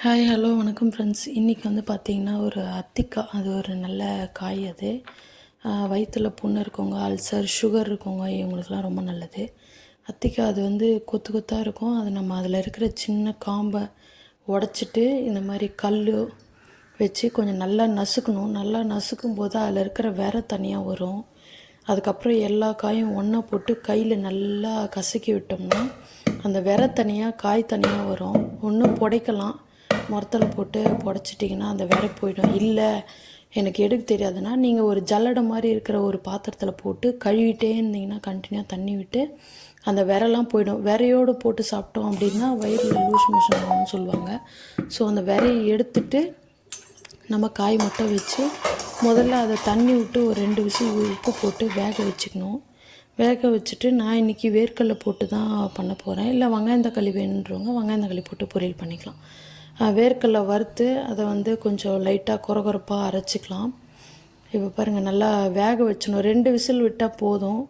Hi hello வணக்கம் friends. இன்றைக்கி வந்து பார்த்திங்கன்னா ஒரு அத்திக்காய், அது ஒரு நல்ல காய். அது வயிற்றில் புண்ணு இருக்கவங்க, அல்சர், சுகர் இருக்கவங்க, இவங்களுக்குலாம் ரொம்ப நல்லது. அத்திக்காய் அது வந்து கொத்து கொத்தாக இருக்கும். அது நம்ம அதில் இருக்கிற சின்ன காம்பை உடச்சிட்டு இந்த மாதிரி கல் வச்சு கொஞ்சம் நல்லா நசுக்கணும். நல்லா நசுக்கும் போது அதில் இருக்கிற விரை தனியாக வரும். அதுக்கப்புறம் எல்லா காயும் ஒன்றா போட்டு கையில் நல்லா கசக்கி விட்டோம்னா அந்த விரை தனியாக காய் தனியாக வரும். ஒன்று புடைக்கலாம், முறத்தில் போட்டு புடச்சிட்டிங்கன்னா அந்த விரை போயிடும். இல்லை எனக்கு எடுக்க தெரியாதுன்னா நீங்கள் ஒரு ஜல்லடை மாதிரி இருக்கிற ஒரு பாத்திரத்தில் போட்டு கழுவிட்டே இருந்தீங்கன்னா கண்டினியூவாக தண்ணி விட்டு அந்த விரெல்லாம் போயிடும். விரையோடு போட்டு சாப்பிட்டோம் அப்படின்னா வயிறில் லூஸ் மோஷன் ஆகும்னு சொல்லுவாங்க. ஸோ அந்த விரையை எடுத்துட்டு நம்ம காய் மட்டும் வச்சு முதல்ல அதை தண்ணி விட்டு ஒரு 2 விசில் உப்பு போட்டு வேக வச்சுக்கணும். வேக வச்சுட்டு நான் இன்றைக்கி வேர்க்கடலை போட்டு தான் பண்ண போகிறேன். இல்லை வெங்காயம் தக்காளி வேணுன்றவங்க வெங்காயம் தக்காளி போட்டு பொரியல் பண்ணிக்கலாம். வேர்க்கடலை வறுத்து அதை வந்து கொஞ்சம் லைட்டாக கொரகொரப்பாக அரைச்சிக்கலாம். இப்போ பாருங்கள், நல்லா வேக வச்சணும். 2 விசில் விட்டால் போதும்.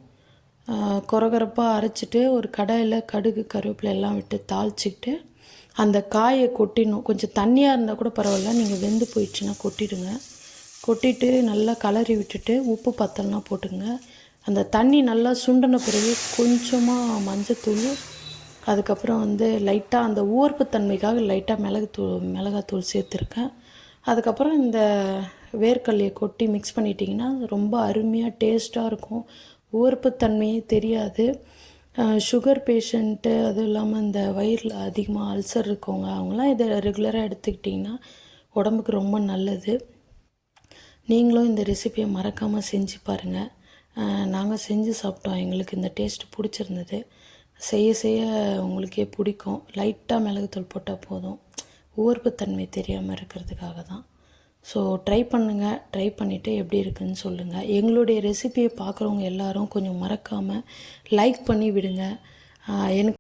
கொரகொரப்பாக அரைச்சிட்டு ஒரு கடாயில் கடுகு கருவேப்பிலை எல்லாம் விட்டு தாளிச்சிக்கிட்டு அந்த காயை கொட்டிடணும். கொஞ்சம் தண்ணியாக இருந்தால் கூட பரவாயில்ல, நீங்கள் வெந்து போயிடுச்சுன்னா கொட்டிடுங்க. கொட்டிட்டு நல்லா கலரி விட்டுட்டு உப்பு பத்தலைனா போட்டுங்க. அந்த தண்ணி நல்லா சுண்டின பிறகு கொஞ்சமாக மஞ்சத்தூள், அதுக்கப்புறம் வந்து லைட்டாக அந்த ஊர்ப்புத்தன்மைக்காக லைட்டாக மிளகாத்தூள் சேர்த்துருக்கேன். அதுக்கப்புறம் இந்த வேர்க்கடலையை கொட்டி மிக்ஸ் பண்ணிட்டிங்கன்னா ரொம்ப அருமையாக டேஸ்ட்டாக இருக்கும். ஊர்ப்புத்தன்மையே தெரியாது. சுகர் பேஷண்ட்டு, அதுவும் இல்லாமல் இந்த வயிறில் அதிகமாக அல்சர் இருக்கவங்க, அவங்களாம் இதை ரெகுலராக எடுத்துக்கிட்டிங்கன்னா உடம்புக்கு ரொம்ப நல்லது. நீங்களும் இந்த ரெசிபியை மறக்காமல் செஞ்சு பாருங்கள். நாங்கள் செஞ்சு சாப்பிட்டோம், எங்களுக்கு இந்த டேஸ்ட் பிடிச்சிருந்தது. செய்ய செய்ய உங்களுக்கே பிடிக்கும். லைட்டாக மிளகுத்தூள் போட்டால் போதும், ஊர்ப்புத்தன்மை தெரியாமல் இருக்கிறதுக்காக தான். ஸோ ட்ரை பண்ணுங்கள். ட்ரை பண்ணிவிட்டு எப்படி இருக்குதுன்னு சொல்லுங்கள். எங்களுடைய ரெசிபியை பார்க்குறவங்க எல்லோரும் கொஞ்சம் மறக்காமல் லைக் பண்ணி விடுங்க. எனக்கு